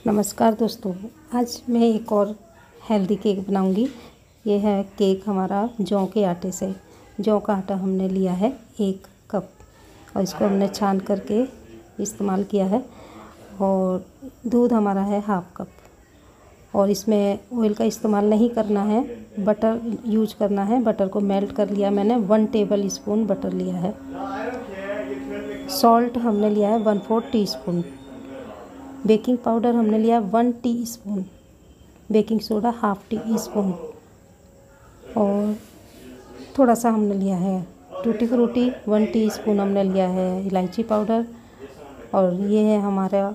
नमस्कार दोस्तों, आज मैं एक और हेल्दी केक बनाऊंगी। ये है केक हमारा जौ के आटे से। जौ का आटा हमने लिया है 1 कप और इसको हमने छान करके इस्तेमाल किया है। और दूध हमारा है 1/2 कप और इसमें ऑयल का इस्तेमाल नहीं करना है, बटर यूज करना है। बटर को मेल्ट कर लिया मैंने, 1 टेबल स्पून बटर लिया है। सॉल्ट हमने लिया है 1/4 टीस्पून। बेकिंग पाउडर हमने लिया 1 टीस्पून। बेकिंग सोडा 1/2 टीस्पून और थोड़ा सा हमने लिया है टूटी फ्रूटी 1 टीस्पून हमने लिया है। इलायची पाउडर और ये है हमारा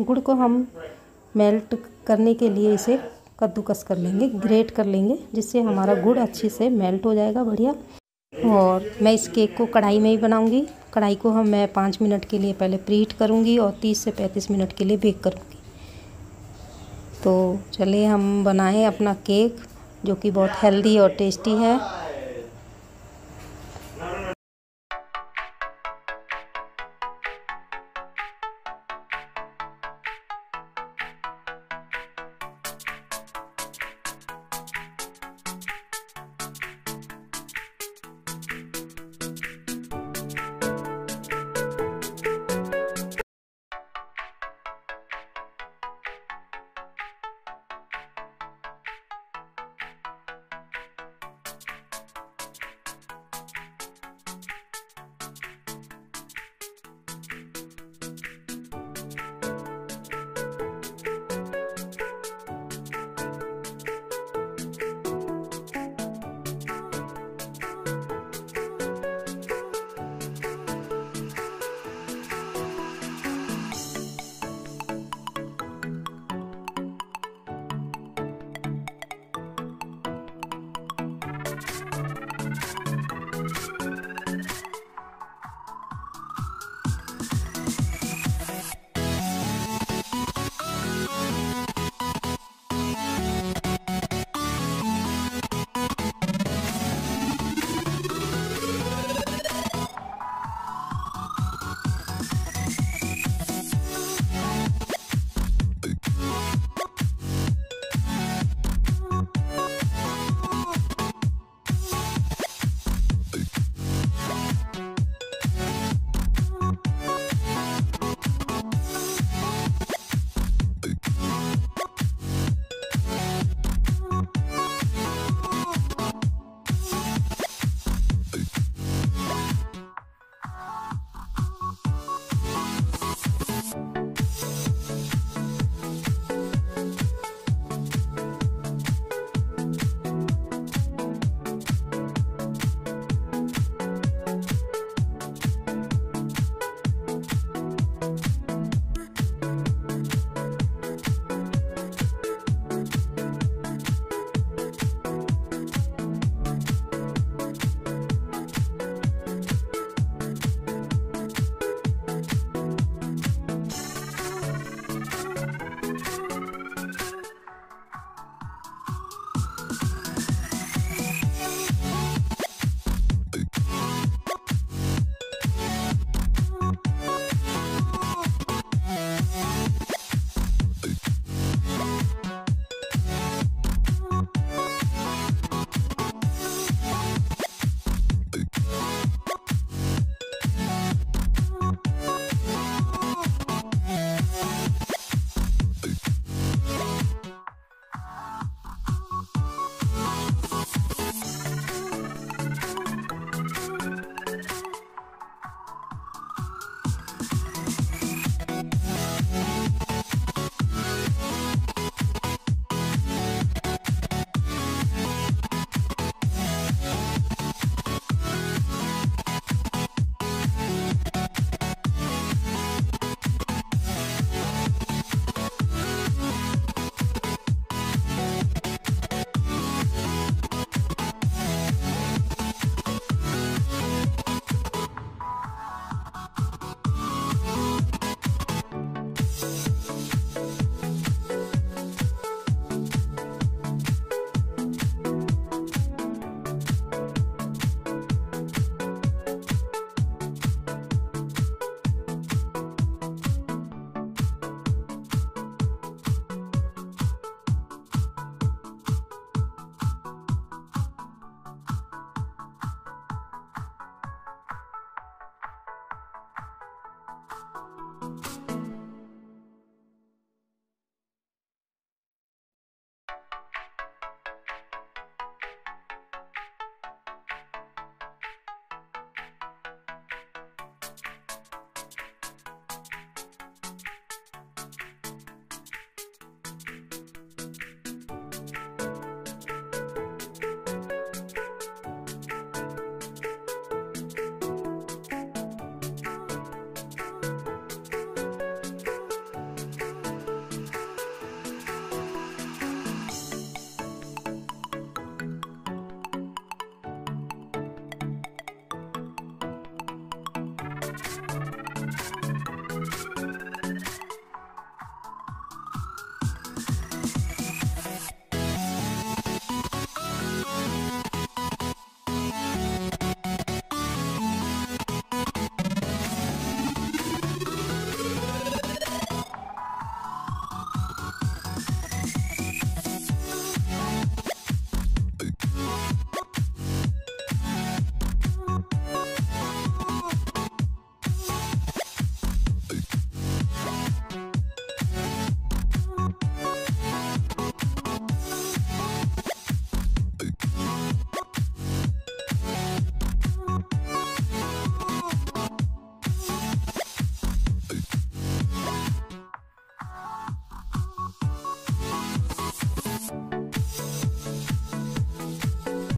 गुड़ को हम मेल्ट करने के लिए इसे कद्दूकस कर लेंगे, ग्रेट कर लेंगे, जिससे हमारा गुड़ अच्छे से मेल्ट हो जाएगा बढ़िया। और मैं इस केक को कढ़ाई में ही बनाऊंगी। कढ़ाई को मैं 5 मिनट के लिए पहले प्रीहीट करूंगी और 30 से 35 मिनट के लिए बेक करूंगी। तो चलिए हम बनाएं अपना केक, जो कि बहुत हेल्दी और टेस्टी है।